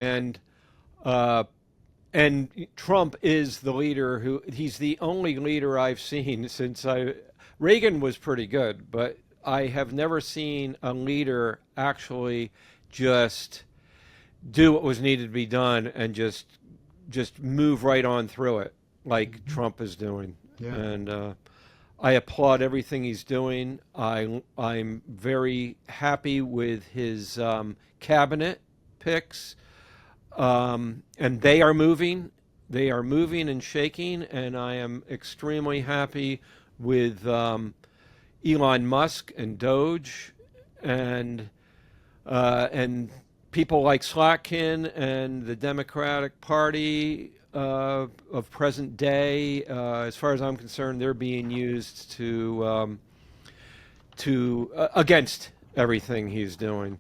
and uh, and Trump is the leader he's the only leader I've seen since Reagan was pretty good, but I have never seen a leader actually just do what was needed to be done and just move right on through it like Trump is doing. Yeah. And I applaud everything he's doing. I'm very happy with his cabinet picks, and they are moving. They are moving and shaking, and I am extremely happy with Elon Musk and Doge, and people like Slotkin and the Democratic Party of present day. As far as I'm concerned, they're being used to against everything he's doing.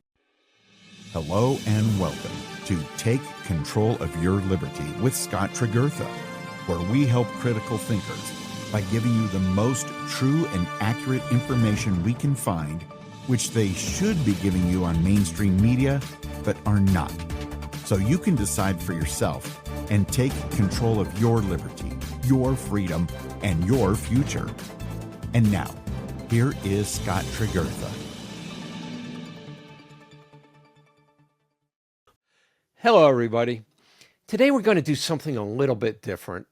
Hello and welcome to Take Control of Your Liberty with Scott Tregurtha, where we help critical thinkers by giving you the most true and accurate information we can find, which they should be giving you on mainstream media, but are not. So you can decide for yourself and take control of your liberty, your freedom, and your future. And now, here is Scott Tregurtha. Hello, everybody. Today we're going to do something a little bit different.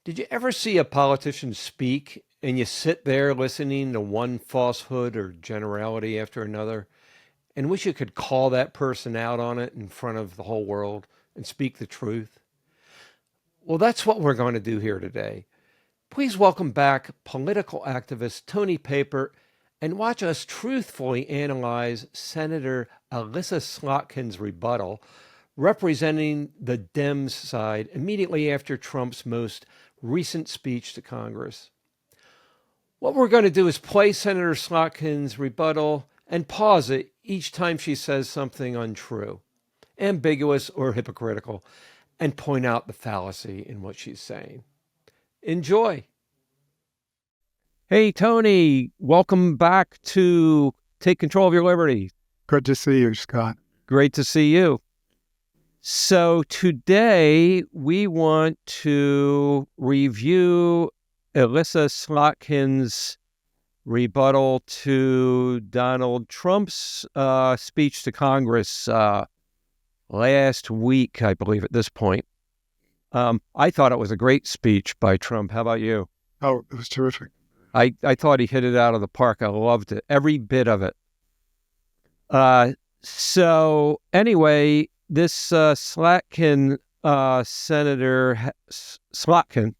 Did you ever see a politician speak and you sit there listening to one falsehood or generality after another and wish you could call that person out on it in front of the whole world and speak the truth? Well, that's what we're going to do here today. Please welcome back political activist Tony Papert and watch us truthfully analyze Senator Elissa Slotkin's rebuttal, representing the Dems side immediately after Trump's most recent speech to Congress. What we're going to do is play Senator Slotkin's rebuttal and pause it each time she says something untrue, ambiguous, or hypocritical, and point out the fallacy in what she's saying. Enjoy. Hey, Tony, welcome back to Take Control of Your Liberty. Good to see you, Scott. Great to see you. So today we want to review Elissa Slotkin's rebuttal to Donald Trump's speech to Congress last week, I believe, at this point. I thought it was a great speech by Trump. How about you? Oh, it was terrific. I thought he hit it out of the park. I loved it, every bit of it. So anyway, this Slotkin, Senator Slotkin,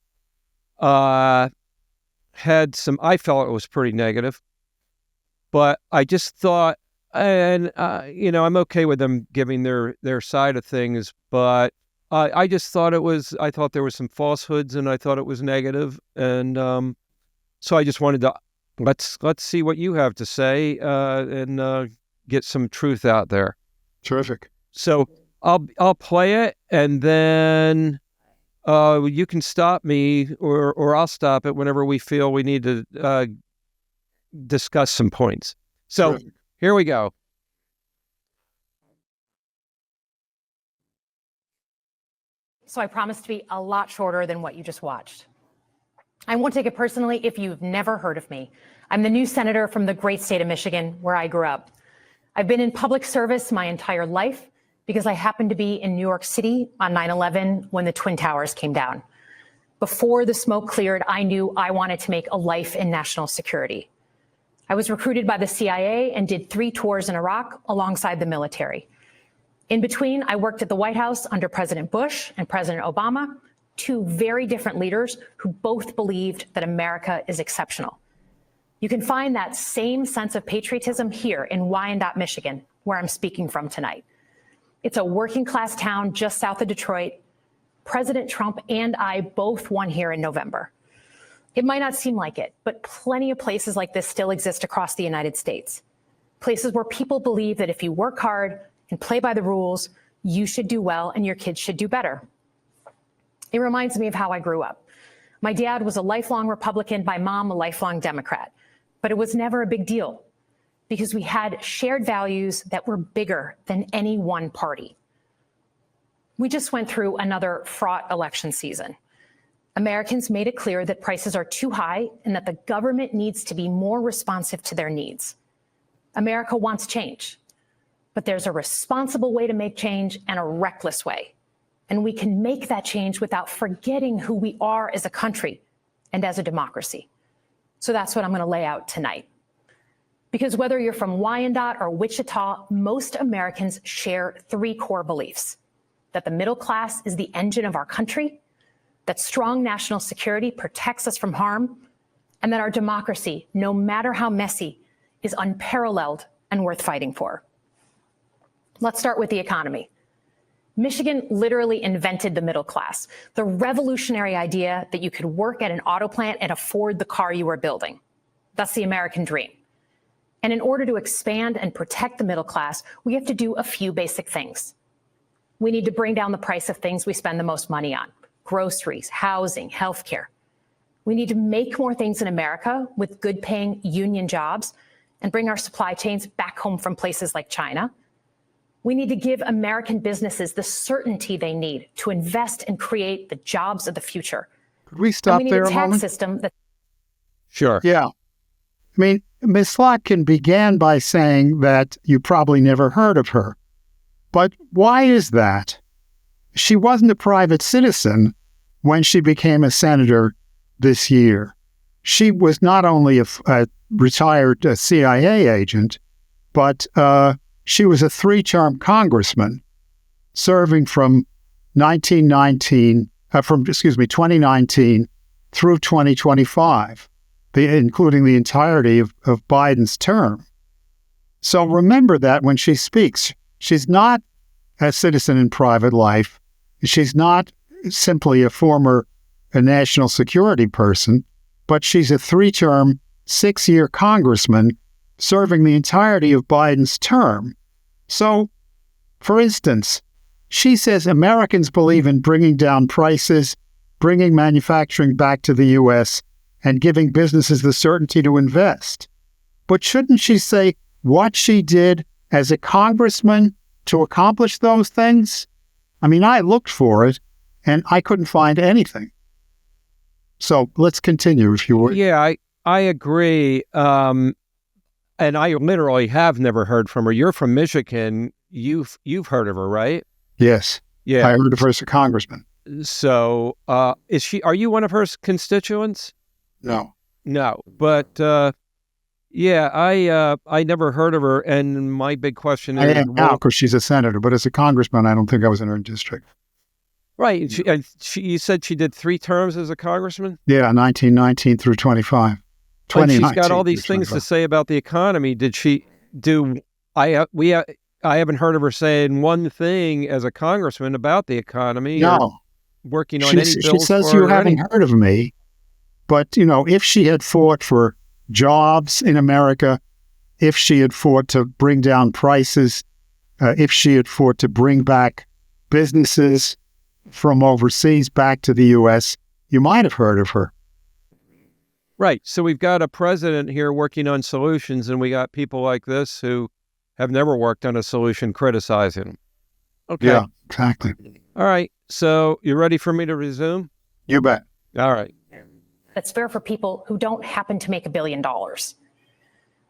had some, I felt it was pretty negative, but I just thought, and, I'm okay with them giving their side of things, but I just thought I thought there was some falsehoods and I thought it was negative. And so I just wanted to, let's see what you have to say and get some truth out there. Terrific. So I'll play it, and then you can stop me, or I'll stop it whenever we feel we need to discuss some points. So Terrific. Here we go. So I promise to be a lot shorter than what you just watched. I won't take it personally if you've never heard of me. I'm the new senator from the great state of Michigan, where I grew up. I've been in public service my entire life because I happened to be in New York City on 9/11 when the Twin Towers came down. Before the smoke cleared, I knew I wanted to make a life in national security. I was recruited by the CIA and did 3 tours in Iraq alongside the military. In between, I worked at the White House under President Bush and President Obama, 2 very different leaders who both believed that America is exceptional. You can find that same sense of patriotism here in Wyandotte, Michigan, where I'm speaking from tonight. It's a working class town just south of Detroit. President Trump and I both won here in November. It might not seem like it, but plenty of places like this still exist across the United States. Places where people believe that if you work hard and play by the rules, you should do well and your kids should do better. It reminds me of how I grew up. My dad was a lifelong Republican, my mom a lifelong Democrat, but it was never a big deal because we had shared values that were bigger than any one party. We just went through another fraught election season. Americans made it clear that prices are too high and that the government needs to be more responsive to their needs. America wants change, but there's a responsible way to make change and a reckless way. And we can make that change without forgetting who we are as a country and as a democracy. So that's what I'm going to lay out tonight. Because whether you're from Wyandotte or Wichita, most Americans share three core beliefs: that the middle class is the engine of our country, that strong national security protects us from harm, and that our democracy, no matter how messy, is unparalleled and worth fighting for. Let's start with the economy. Michigan literally invented the middle class, the revolutionary idea that you could work at an auto plant and afford the car you were building. That's the American dream. And in order to expand and protect the middle class, we have to do a few basic things. We need to bring down the price of things we spend the most money on: groceries, housing, healthcare. We need to make more things in America with good-paying union jobs and bring our supply chains back home from places like China. We need to give American businesses the certainty they need to invest and create the jobs of the future. Could we stop and we there need a a tax moment? system that Sure. Yeah. I mean, Ms. Slotkin began by saying that you probably never heard of her. But why is that? She wasn't a private citizen when she became a senator this year. She was not only a retired CIA agent, but she was a three-term congressman serving from 2019 through 2025, including the entirety of Biden's term. So remember that when she speaks. She's not a citizen in private life. She's not simply a former national security person, but she's a three-term, 6-year congressman serving the entirety of Biden's term. So, for instance, she says Americans believe in bringing down prices, bringing manufacturing back to the U.S., and giving businesses the certainty to invest. But shouldn't she say what she did as a congressman to accomplish those things? I mean, I looked for it, and I couldn't find anything. So let's continue, if you would. Yeah, I agree. And I literally have never heard from her. You're from Michigan. You've heard of her, right? Yes. Yeah. I heard of her as a congressman. So, are you one of her constituents? No. No, but yeah, I never heard of her, and my big question I is, am now because she's a senator, but as a congressman, I don't think I was in her district. right? You said she did 3 terms as a congressman. Yeah, 1919 through 25. And she's got all these things to say about the economy. Did she do? I haven't heard of her saying one thing as a congressman about the economy. No. Or working on any bills. She says for you it or haven't anything. heard of me, but if she had fought for jobs in America, if she had fought to bring down prices, if she had fought to bring back businesses from overseas back to the U.S., you might have heard of her. Right. So we've got a president here working on solutions, and we got people like this who have never worked on a solution criticizing him. Okay. Yeah, exactly. All right. So you ready for me to resume? You bet. All right. that's fair for people who don't happen to make $1 billion.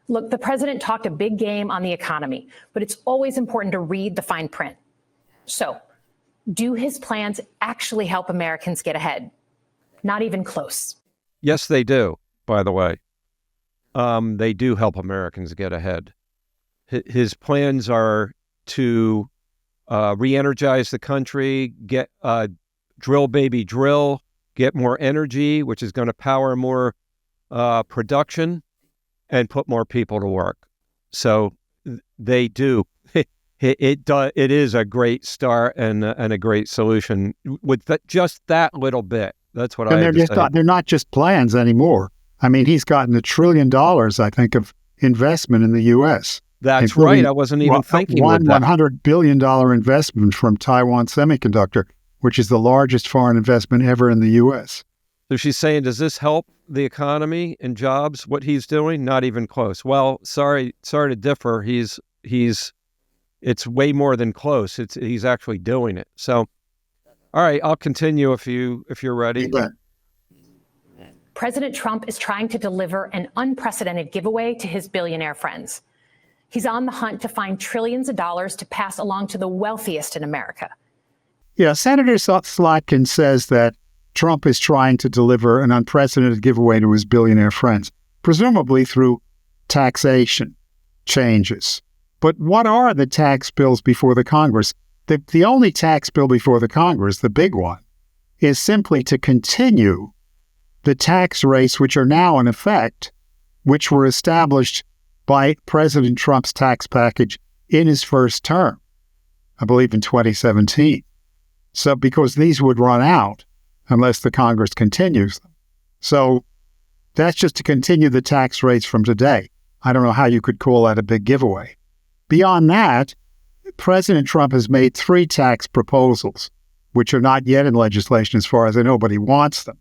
Look, the president talked a big game on the economy, but it's always important to read the fine print. So, do his plans actually help Americans get ahead? Not even close. Yes, they do, by the way. They do help Americans get ahead. His plans are to re-energize the country, get drill, baby, drill, get more energy, which is going to power more production and put more people to work. So they do. It is a great start and a great solution with just that little bit. That's what I have to say. They're not just plans anymore. I mean, he's gotten $1 trillion, I think, of investment in the U.S. That's right. I wasn't even thinking with that. $100 billion investment from Taiwan Semiconductor, which is the largest foreign investment ever in the U.S. So she's saying, does this help the economy and jobs, what he's doing? Not even close. Well, sorry to differ. It's way more than close. He's actually doing it. So All right, I'll continue if you're ready. President Trump is trying to deliver an unprecedented giveaway to his billionaire friends. He's on the hunt to find trillions of dollars to pass along to the wealthiest in America. Yeah, Senator Slotkin says that Trump is trying to deliver an unprecedented giveaway to his billionaire friends, presumably through taxation changes. But what are the tax bills before the Congress? The only tax bill before the Congress, the big one, is simply to continue the tax rates which are now in effect, which were established by President Trump's tax package in his first term, I believe in 2017. So because these would run out unless the Congress continues them. So that's just to continue the tax rates from today. I don't know how you could call that a big giveaway. Beyond that, President Trump has made 3 tax proposals, which are not yet in legislation as far as I know, but he wants them.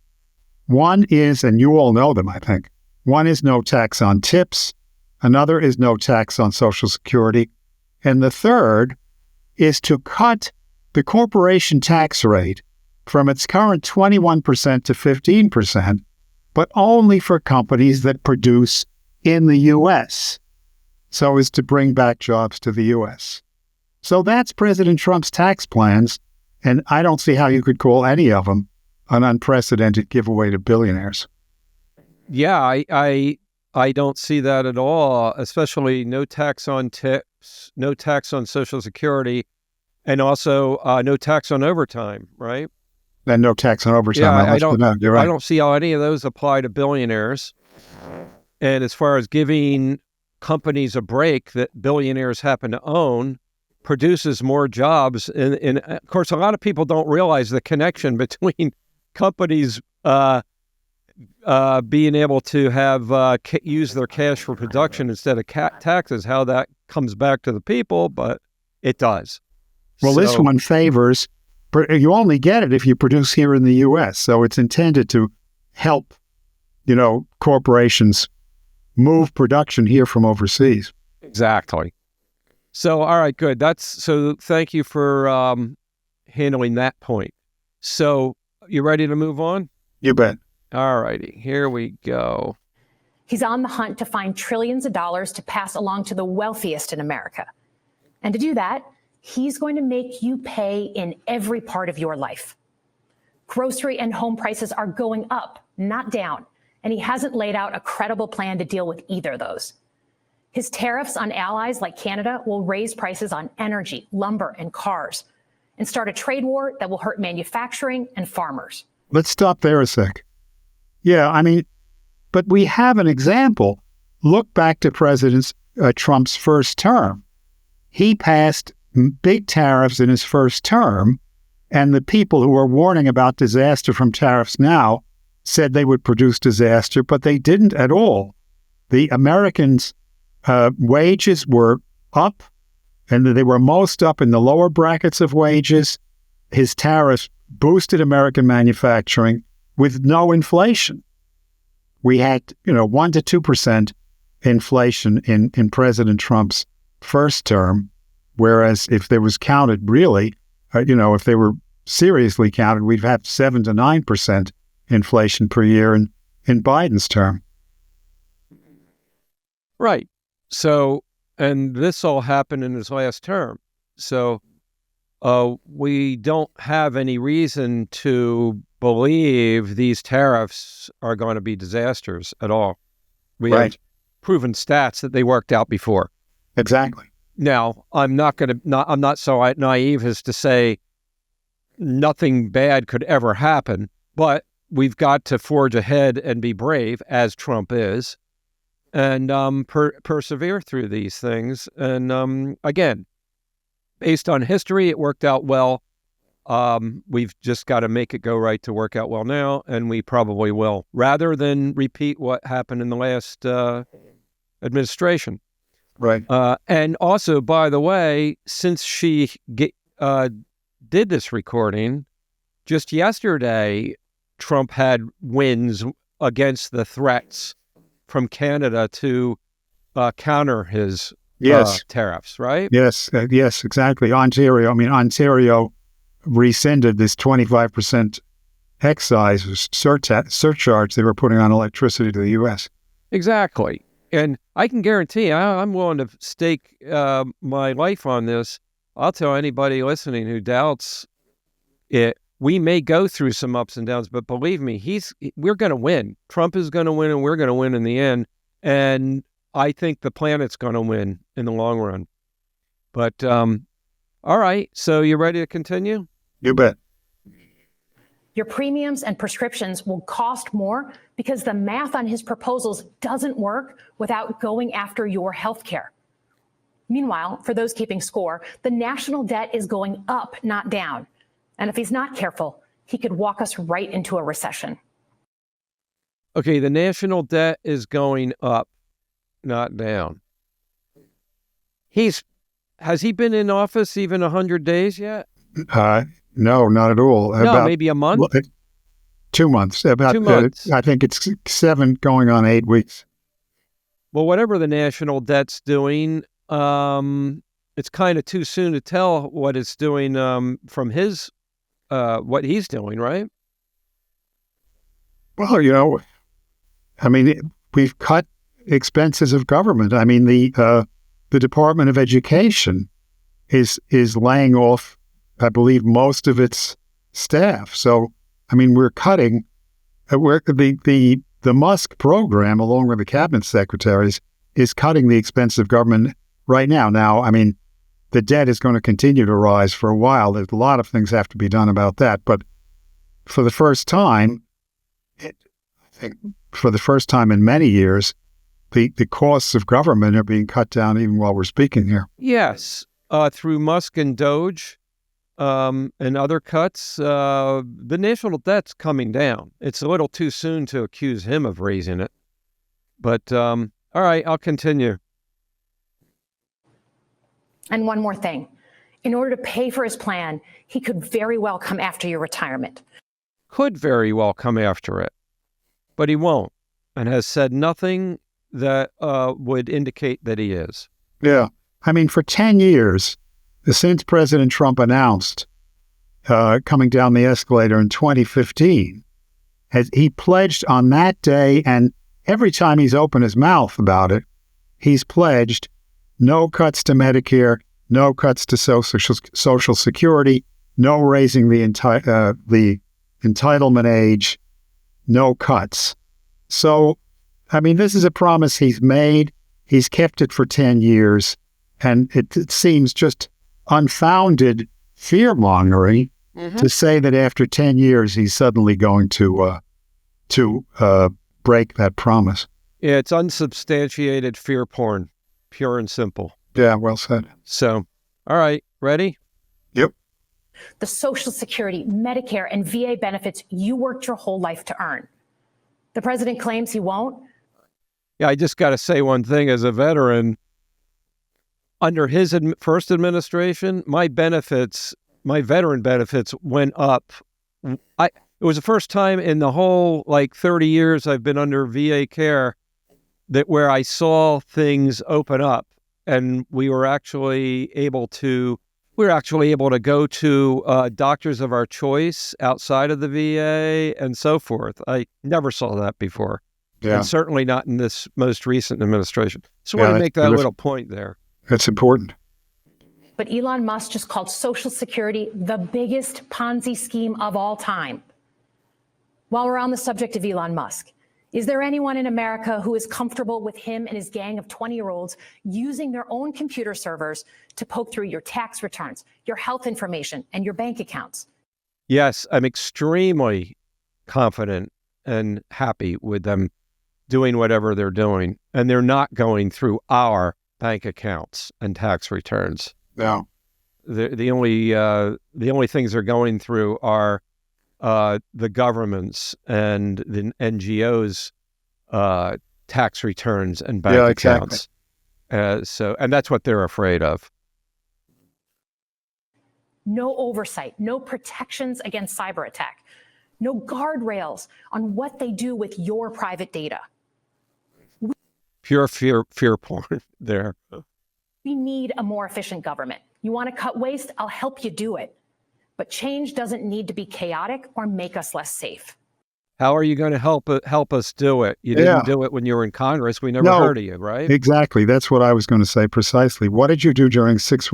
One is, and you all know them, I think, one is no tax on tips. Another is no tax on Social Security. And the third is to cut the corporation tax rate from its current 21% to 15%, but only for companies that produce in the U.S., so as to bring back jobs to the U.S. So that's President Trump's tax plans, and I don't see how you could call any of them an unprecedented giveaway to billionaires. Yeah, I don't see that at all, especially no tax on tips, no tax on Social Security, and also no tax on overtime, right? And no tax on overtime. Yeah, You're right. I don't see how any of those apply to billionaires. And as far as giving companies a break that billionaires happen to own, produces more jobs. And of course, a lot of people don't realize the connection between companies being able to have use their cash for production instead of taxes, how that comes back to the people, but it does. Well, this one favors, you only get it if you produce here in the U.S., so it's intended to help, corporations move production here from overseas. Exactly. So, all right, good. So thank you for handling that point. So, you ready to move on? You bet. All righty, here we go. He's on the hunt to find trillions of dollars to pass along to the wealthiest in America. And to do that, he's going to make you pay in every part of your life. Grocery and home prices are going up, not down, and he hasn't laid out a credible plan to deal with either of those. His tariffs on allies like Canada will raise prices on energy, lumber, and cars, and start a trade war that will hurt manufacturing and farmers. Let's stop there a sec. Yeah, but we have an example. Look back to President Trump's first term. He passed big tariffs in his first term, and the people who are warning about disaster from tariffs now said they would produce disaster, but they didn't at all. The Americans' wages were up, and they were most up in the lower brackets of wages. His tariffs boosted American manufacturing with no inflation. We had, 1 to 2% inflation in President Trump's first term, whereas if there was counted really, if they were seriously counted, we'd have 7 to 9% inflation per year in Biden's term. Right. So, and this all happened in his last term. So we don't have any reason to believe these tariffs are going to be disasters at all. We have proven stats that they worked out before. Exactly. Now, I'm not so naive as to say nothing bad could ever happen, but we've got to forge ahead and be brave, as Trump is, and persevere through these things. And again, based on history, it worked out well. We've just got to make it go right to work out well now, and we probably will, rather than repeat what happened in the last administration. Right. And also, by the way, since she did this recording, just yesterday, Trump had wins against the threats from Canada to counter his tariffs, right? Yes, exactly. Ontario rescinded this 25% excise surcharge they were putting on electricity to the U.S. Exactly. And I can guarantee, I'm willing to stake my life on this. I'll tell anybody listening who doubts it, we may go through some ups and downs, but believe me, we're going to win. Trump is going to win, and we're going to win in the end. And I think the planet's going to win in the long run. But, all right. So you ready to continue? You bet. Your premiums and prescriptions will cost more because the math on his proposals doesn't work without going after your health care. Meanwhile, for those keeping score, the national debt is going up, not down. And if he's not careful, he could walk us right into a recession. Okay, the national debt is going up, not down. Has he been in office even 100 days yet? No, not at all. No, maybe a month? 2 months. 2 months. I think it's 7 going on 8 weeks. Well, whatever the national debt's doing, it's kind of too soon to tell what it's doing from his, what he's doing, right? Well, we've cut expenses of government. I mean, the Department of Education is laying off, I believe, most of its staff. So, I mean, we're cutting. The Musk program, along with the cabinet secretaries, is cutting the expense of government right now. Now, I mean, the debt is going to continue to rise for a while. There's a lot of things have to be done about that. But for the first time, I think for the first time in many years, the costs of government are being cut down even while we're speaking here. Yes, through Musk and Doge and other cuts, the national debt's coming down. It's a little too soon to accuse him of raising it. But all right, I'll continue. And one more thing. In order to pay for his plan, he could very well come after your retirement. Could very well come after it, but he won't, and has said nothing that would indicate that he is. Yeah. I mean, for 10 years, since President Trump announced coming down the escalator in 2015, he pledged on that day, and every time he's opened his mouth about it, he's pledged no cuts to Medicare, no cuts to Social Security, no raising the entitlement age, no cuts. So, I mean, this is a promise he's made. He's kept it for 10 years, and it seems just unfounded fear-mongering to say that after 10 years he's suddenly going to break that promise. Yeah, it's unsubstantiated fear porn, pure and simple. Yeah, well said. So, all right, ready? Yep. The Social Security, Medicare, and VA benefits you worked your whole life to earn. The president claims he won't. Yeah, I just got to say one thing as a veteran. Under his first administration, my veteran benefits went up. It was the first time in the whole 30 years I've been under VA care where I saw things open up, and we were actually able to go to doctors of our choice outside of the VA and so forth. I never saw that before. Yeah. And certainly not in this most recent administration. So I want to make that little point there. That's important. But Elon Musk just called Social Security the biggest Ponzi scheme of all time. While we're on the subject of Elon Musk, is there anyone in America who is comfortable with him and his gang of 20-year-olds using their own computer servers to poke through your tax returns, your health information, and your bank accounts? Yes, I'm extremely confident and happy with them doing whatever they're doing. And they're not going through our bank accounts and tax returns. No. The only things they're going through are the government's and the NGOs' tax returns and bank accounts. And that's what they're afraid of. No oversight, no protections against cyber attack, no guardrails on what they do with your private data. Pure fear porn there. We need a more efficient government. You want to cut waste? I'll help you do it. But change doesn't need to be chaotic or make us less safe. How are you going to help us do it? You Yeah. didn't do it when you were in Congress. We never No. heard of you, right? Exactly. That's what I was going to say precisely. What did you do during 6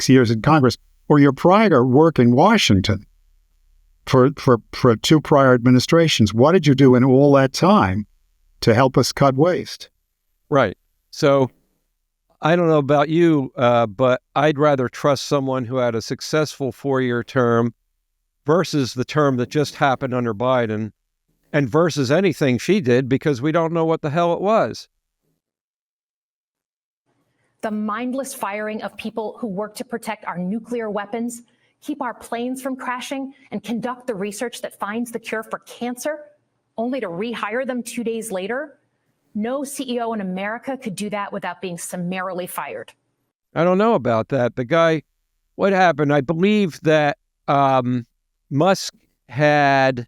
years in Congress, or your prior work in Washington for 2 prior administrations? What did you do in all that time to help us cut waste? Right. So I don't know about you, but I'd rather trust someone who had a successful 4-year term versus the term that just happened under Biden, and versus anything she did, because we don't know what the hell it was. The mindless firing of people who work to protect our nuclear weapons, keep our planes from crashing, and conduct the research that finds the cure for cancer, only to rehire them 2 days later. No CEO in America could do that without being summarily fired. I don't know about that. The guy, what happened? I believe that Musk had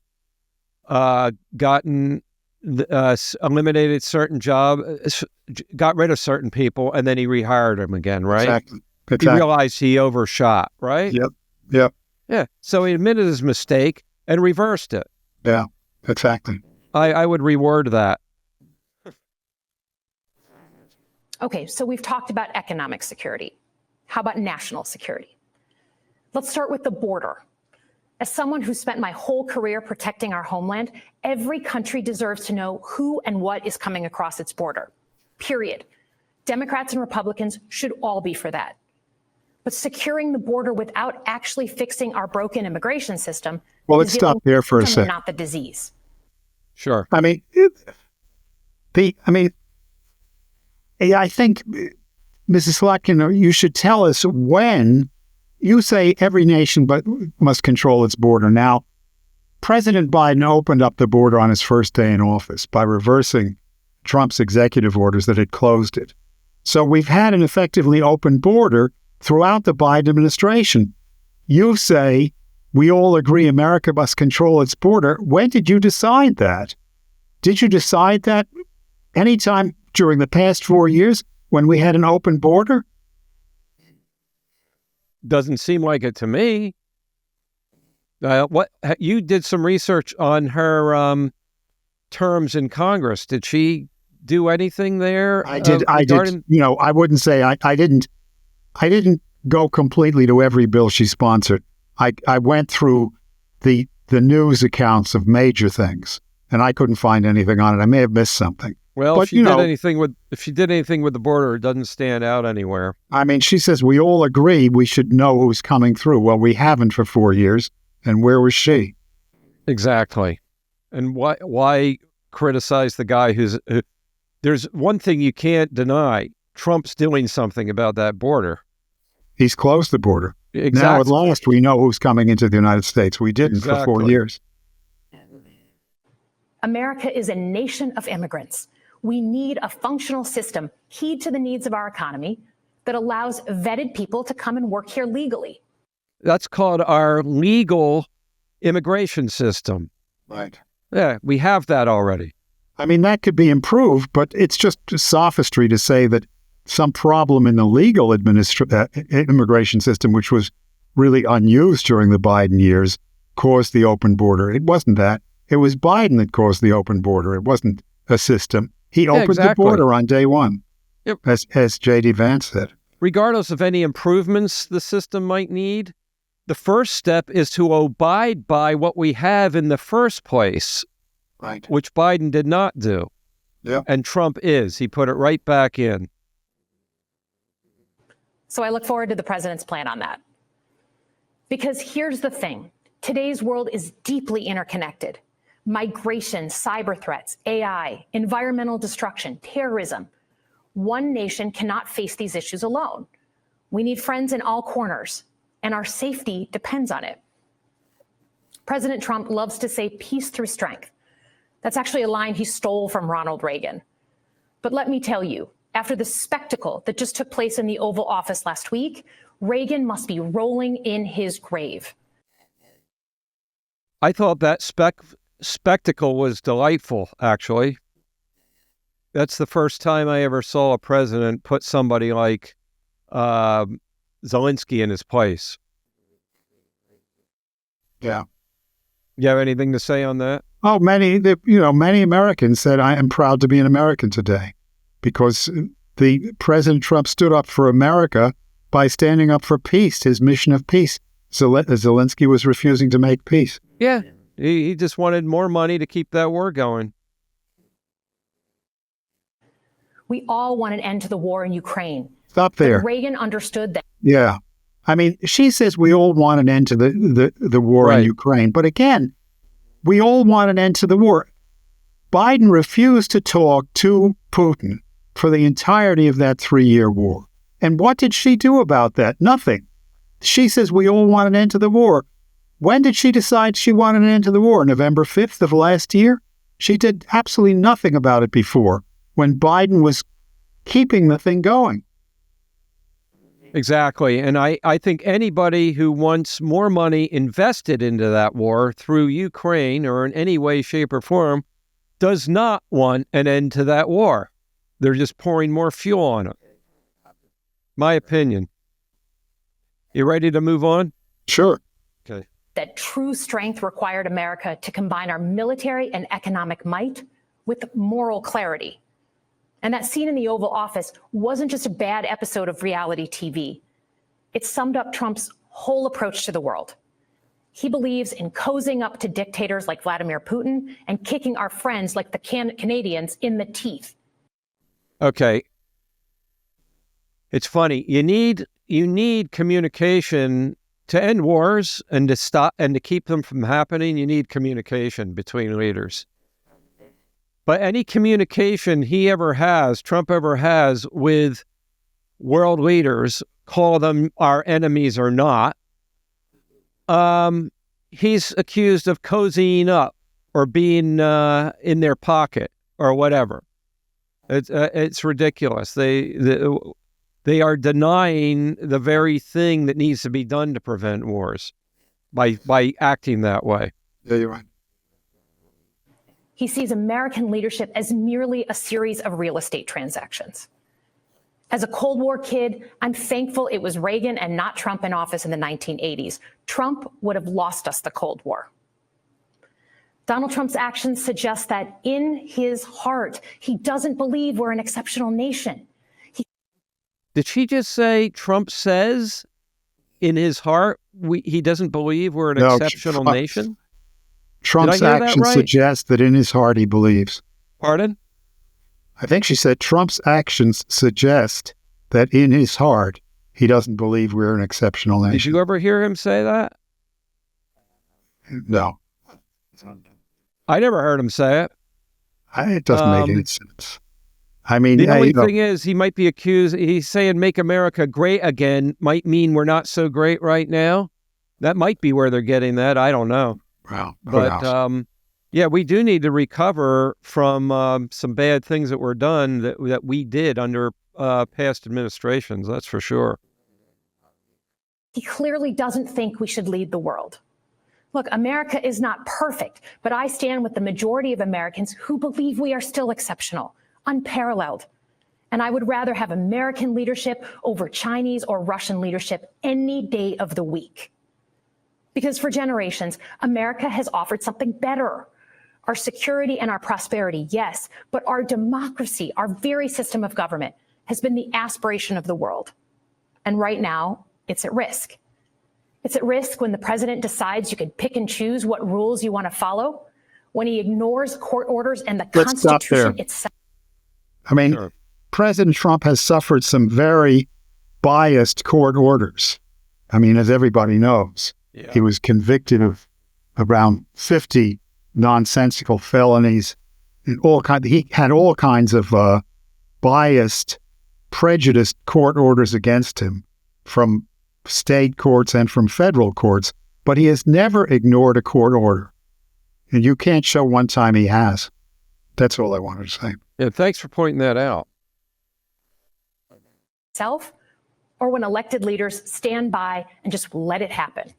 gotten eliminated certain got rid of certain people, and then he rehired them again, right? Exactly. He realized he overshot, right? Yep. Yeah. So he admitted his mistake and reversed it. Yeah, exactly. I would reword that. Okay, so we've talked about economic security. How about national security? Let's start with the border. As someone who spent my whole career protecting our homeland, every country deserves to know who and what is coming across its border. Period. Democrats and Republicans should all be for that. But securing the border without actually fixing our broken immigration system. Well, let's stop there for a second. Not the disease. Sure. I mean, I think, Mrs. Slotkin, you should tell us when you say every nation must control its border. Now, President Biden opened up the border on his first day in office by reversing Trump's executive orders that had closed it. So we've had an effectively open border throughout the Biden administration. You say we all agree America must control its border. When did you decide that? Did you decide that anytime during the past 4 years when we had an open border? Doesn't seem like it to me. What you did some research on her terms in Congress. Did she do anything there? I did. You know, I wouldn't say I didn't go completely to every bill she sponsored. I went through the news accounts of major things, and I couldn't find anything on it. I may have missed something. Well, but, if she did anything with the border, it doesn't stand out anywhere. I mean, she says we all agree we should know who's coming through. Well, we haven't for 4 years. And where was she? Exactly. And why criticize the guy there's one thing you can't deny. Trump's doing something about that border. He's closed the border. Exactly. Now at last we know who's coming into the United States. We didn't for 4 years. America is a nation of immigrants. We need a functional system keyed to the needs of our economy that allows vetted people to come and work here legally. That's called our legal immigration system. Right. Yeah, we have that already. I mean, that could be improved, but it's just sophistry to say that some problem in the legal immigration system, which was really unused during the Biden years, caused the open border. It wasn't that. It was Biden that caused the open border. It wasn't a system. He opened the border on day one, as J.D. Vance said. Regardless of any improvements the system might need, the first step is to abide by what we have in the first place, right? Which Biden did not do. Yeah. And Trump is. He put it right back in. So I look forward to the president's plan on that. Because here's the thing. Today's world is deeply interconnected. Migration, cyber threats, AI, environmental destruction, terrorism. One nation cannot face these issues alone. We need friends in all corners, and our safety depends on it. President Trump loves to say peace through strength. That's actually a line he stole from Ronald Reagan. But let me tell you, after the spectacle that just took place in the Oval Office last week, Reagan must be rolling in his grave. I thought that spectacle was delightful, actually. That's the first time I ever saw a president put somebody like Zelensky in his place. Yeah. You have anything to say on that? Oh, many Americans said, I am proud to be an American today because the President Trump stood up for America by standing up for peace, his mission of peace. Zelensky was refusing to make peace. Yeah. He just wanted more money to keep that war going. We all want an end to the war in Ukraine. Stop there. But Reagan understood that. Yeah. I mean, she says we all want an end to the war in Ukraine. But again, we all want an end to the war. Biden refused to talk to Putin for the entirety of that 3-year war. And what did she do about that? Nothing. She says we all want an end to the war. When did she decide she wanted an end to the war? November 5th of last year? She did absolutely nothing about it before, when Biden was keeping the thing going. Exactly. And I think anybody who wants more money invested into that war through Ukraine or in any way, shape, or form does not want an end to that war. They're just pouring more fuel on it. My opinion. You ready to move on? Sure. Okay. That true strength required America to combine our military and economic might with moral clarity. And that scene in the Oval Office wasn't just a bad episode of reality TV. It summed up Trump's whole approach to the world. He believes in cozying up to dictators like Vladimir Putin and kicking our friends like the Canadians in the teeth. Okay. It's funny. You need communication to end wars and to stop and to keep them from happening. You need communication between leaders. But any communication Trump ever has with world leaders, call them our enemies or not, he's accused of cozying up or being in their pocket or whatever. It's ridiculous. They are denying the very thing that needs to be done to prevent wars by acting that way. Yeah, you're right. He sees American leadership as merely a series of real estate transactions. As a Cold War kid, I'm thankful it was Reagan and not Trump in office in the 1980s. Trump would have lost us the Cold War. Donald Trump's actions suggest that in his heart, he doesn't believe we're an exceptional nation. Did she just say Trump says in his heart he doesn't believe we're an exceptional nation? Trump's actions suggest that in his heart he believes. Pardon? I think she said Trump's actions suggest that in his heart he doesn't believe we're an exceptional nation. Did you ever hear him say that? No. I never heard him say it. It doesn't make any sense. I mean, the only thing is he might be accused. He's saying make America great again might mean we're not so great right now. That might be where they're getting that. I don't know. Well, but yeah, we do need to recover from some bad things that were done that we did under past administrations. That's for sure. He clearly doesn't think we should lead the world. Look, America is not perfect, but I stand with the majority of Americans who believe we are still exceptional, unparalleled. And I would rather have American leadership over Chinese or Russian leadership any day of the week. Because for generations, America has offered something better. Our security and our prosperity, yes, but our democracy, our very system of government, has been the aspiration of the world. And right now, it's at risk. It's at risk when the president decides you can pick and choose what rules you want to follow, when he ignores court orders and the Constitution itself. I mean, President Trump has suffered some very biased court orders. I mean, as everybody knows. Yeah. He was convicted of around 50 nonsensical felonies. He had all kinds of biased, prejudiced court orders against him from state courts and from federal courts, but he has never ignored a court order. And you can't show one time he has. That's all I wanted to say. Yeah, thanks for pointing that out. Or when elected leaders stand by and just let it happen.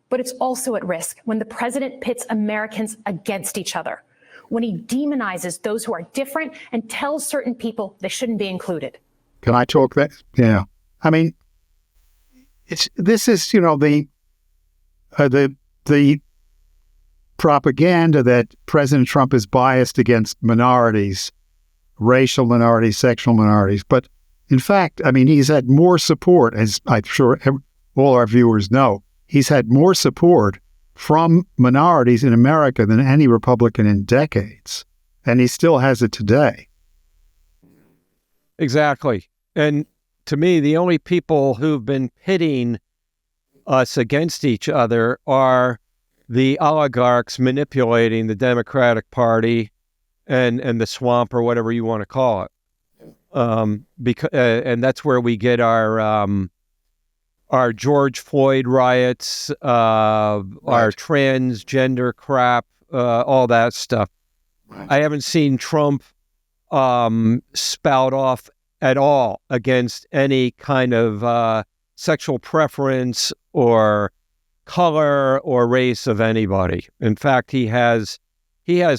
But it's also at risk when the president pits Americans against each other, when he demonizes those who are different and tells certain people they shouldn't be included. Can I talk that? Yeah. I mean, this is, the the propaganda that President Trump is biased against minorities, racial minorities, sexual minorities. But in fact, I mean, he's had more support, as I'm sure all our viewers know, he's had more support from minorities in America than any Republican in decades. And he still has it today. Exactly. And to me, the only people who've been pitting us against each other are the oligarchs manipulating the Democratic Party and the swamp, or whatever you want to call it. Because and that's where we get our George Floyd riots, our transgender crap, all that stuff. Right. I haven't seen Trump spout off at all against any kind of sexual preference or color or race of anybody. In fact, he has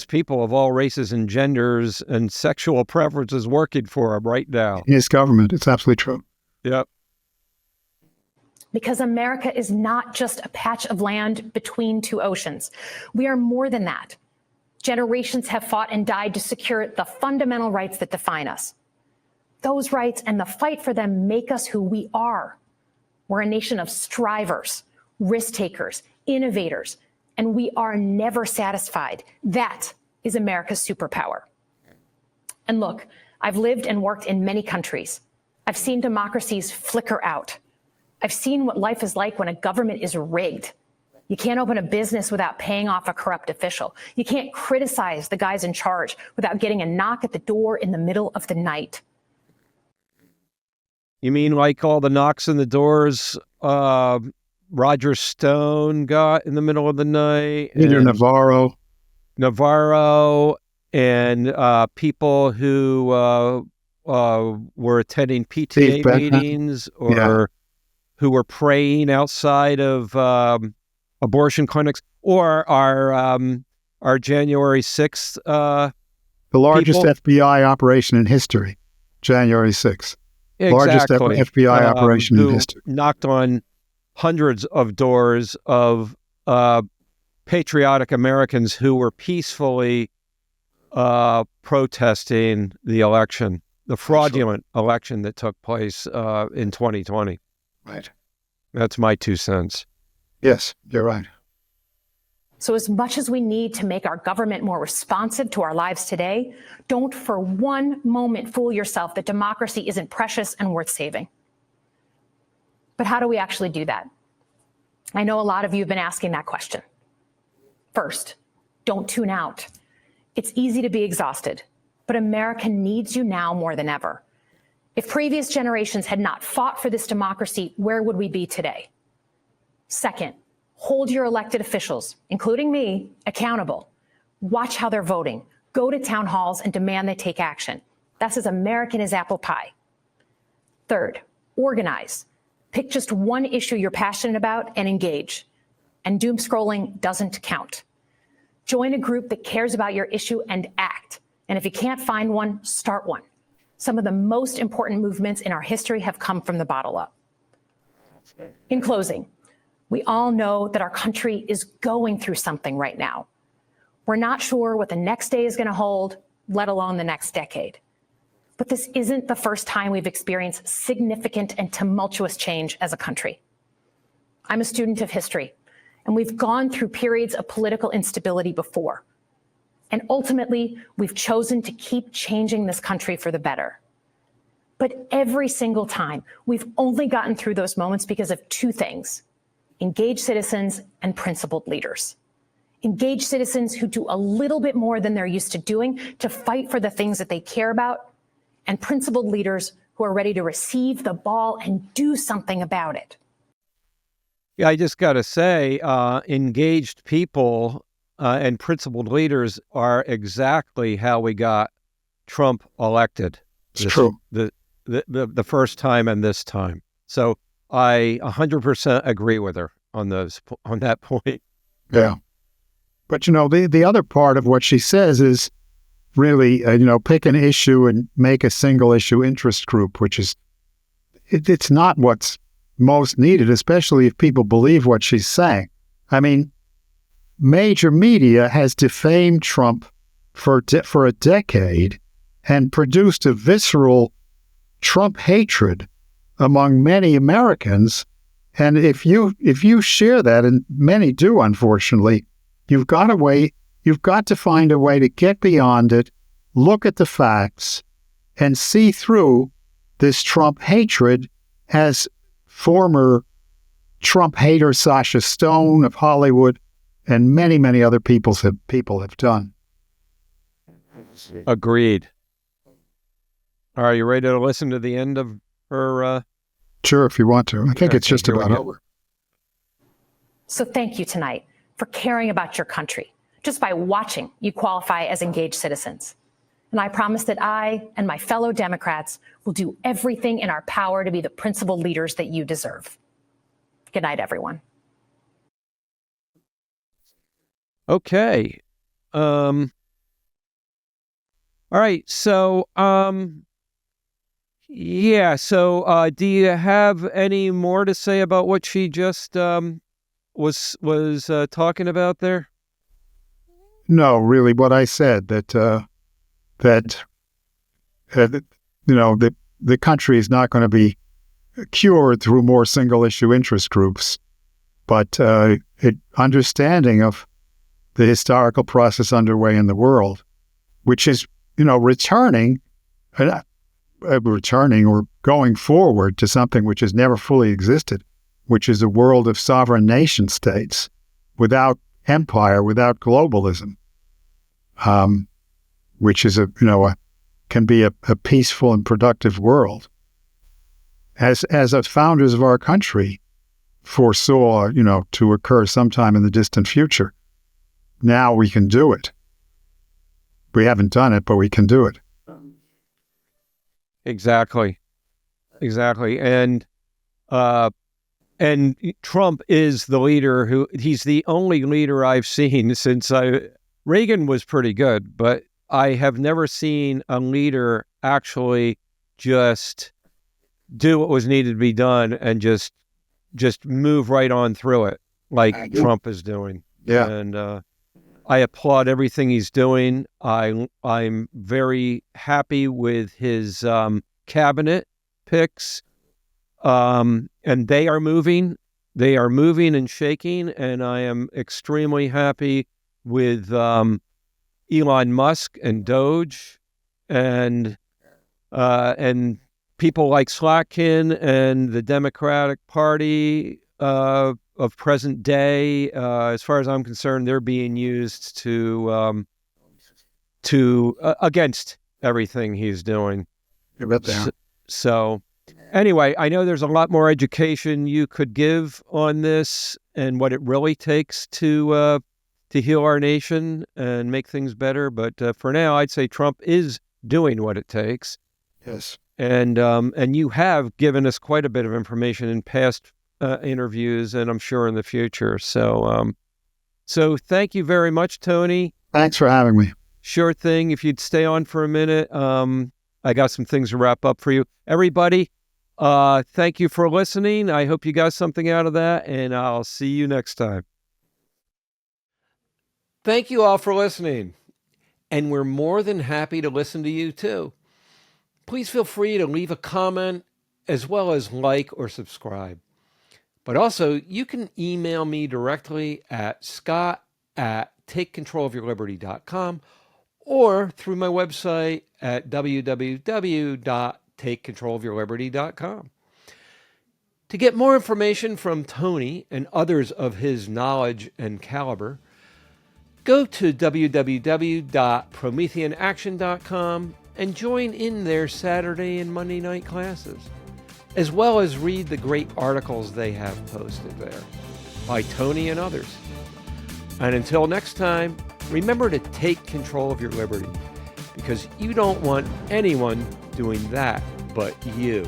people of all races and genders and sexual preferences working for him right now. In his government, it's absolutely true. Yep. Because America is not just a patch of land between two oceans. We are more than that. Generations have fought and died to secure the fundamental rights that define us. Those rights and the fight for them make us who we are. We're a nation of strivers, risk takers, innovators, and we are never satisfied. That is America's superpower. And look, I've lived and worked in many countries. I've seen democracies flicker out. I've seen what life is like when a government is rigged. You can't open a business without paying off a corrupt official. You can't criticize the guys in charge without getting a knock at the door in the middle of the night. You mean like all the knocks on the doors Roger Stone got in the middle of the night? Either Navarro, and people who were attending PTA meetings or who were praying outside of abortion clinics, or our January 6th the largest people. FBI operation in history, January 6th. Exactly. Largest FBI operation in history. Knocked on hundreds of doors of patriotic Americans who were peacefully protesting the election, the fraudulent election that took place in 2020. Right. That's my 2 cents. Yes, you're right. So as much as we need to make our government more responsive to our lives today, don't for one moment fool yourself that democracy isn't precious and worth saving. But how do we actually do that? I know a lot of you have been asking that question. First, don't tune out. It's easy to be exhausted, but America needs you now more than ever. If previous generations had not fought for this democracy, where would we be today? Second, hold your elected officials, including me, accountable. Watch how they're voting. Go to town halls and demand they take action. That's as American as apple pie. Third, organize. Pick just one issue you're passionate about and engage. And doom scrolling doesn't count. Join a group that cares about your issue and act. And if you can't find one, start one. Some of the most important movements in our history have come from the bottle up. In closing, we all know that our country is going through something right now. We're not sure what the next day is going to hold, let alone the next decade. But this isn't the first time we've experienced significant and tumultuous change as a country. I'm a student of history, and we've gone through periods of political instability before. And ultimately, we've chosen to keep changing this country for the better. But every single time, we've only gotten through those moments because of two things: engaged citizens and principled leaders. Engaged citizens who do a little bit more than they're used to doing to fight for the things that they care about, and principled leaders who are ready to receive the ball and do something about it. Yeah, I just got to say, engaged people and principled leaders are exactly how we got Trump elected. It's true. The first time and this time. So I 100% agree with her on that point. Yeah. But, the other part of what she says is really, pick an issue and make a single issue interest group, which is, it's not what's most needed, especially if people believe what she's saying. I mean, major media has defamed Trump for a decade and produced a visceral Trump hatred among many Americans. And if you share that, and many do, unfortunately, you've got to find a way to get beyond it, look at the facts, and see through this Trump hatred, as former Trump hater Sasha Stone of Hollywood and many, many other people have done. Agreed. Are you ready to listen to the end of her? Sure, if you want to. I think it's just about over. So thank you tonight for caring about your country. Just by watching, you qualify as engaged citizens. And I promise that I and my fellow Democrats will do everything in our power to be the principled leaders that you deserve. Good night, everyone. Okay. All right. So, yeah. So, do you have any more to say about what she just was talking about there? No, really, what I said, that the country is not going to be cured through more single-issue interest groups, but understanding of the historical process underway in the world, which is, returning or going forward to something which has never fully existed, which is a world of sovereign nation states without empire, without globalism, which is can be a peaceful and productive world. As the founders of our country foresaw, to occur sometime in the distant future. Now we can do it. We haven't done it, but we can do it. Exactly. And Trump is the leader he's the only leader I've seen since Reagan was pretty good, but I have never seen a leader actually just do what was needed to be done and just move right on through it like Trump is doing. Yeah. And I applaud everything he's doing. I'm very happy with his cabinet picks. And they are moving and shaking, and I am extremely happy with Elon Musk and Doge and people like Slotkin and the Democratic Party of present day. As far as I'm concerned, they're being used to against everything he's doing. So anyway, I know there's a lot more education you could give on this and what it really takes to heal our nation and make things better. But for now, I'd say Trump is doing what it takes. Yes. And you have given us quite a bit of information in past interviews, and I'm sure in the future. So thank you very much, Tony. Thanks for having me. Sure thing. If you'd stay on for a minute, I got some things to wrap up for you. Everybody, thank you for listening. I hope you got something out of that, and I'll see you next time. Thank you all for listening. And we're more than happy to listen to you too. Please feel free to leave a comment as well as like or subscribe. But also, you can email me directly at scott@takecontrolofyourliberty.com or through my website at www.takecontrolofyourliberty.com. To get more information from Tony and others of his knowledge and caliber, go to www.prometheanaction.com and join in their Saturday and Monday night classes, as well as read the great articles they have posted there by Tony and others. And until next time, remember to take control of your liberty, because you don't want anyone doing that but you.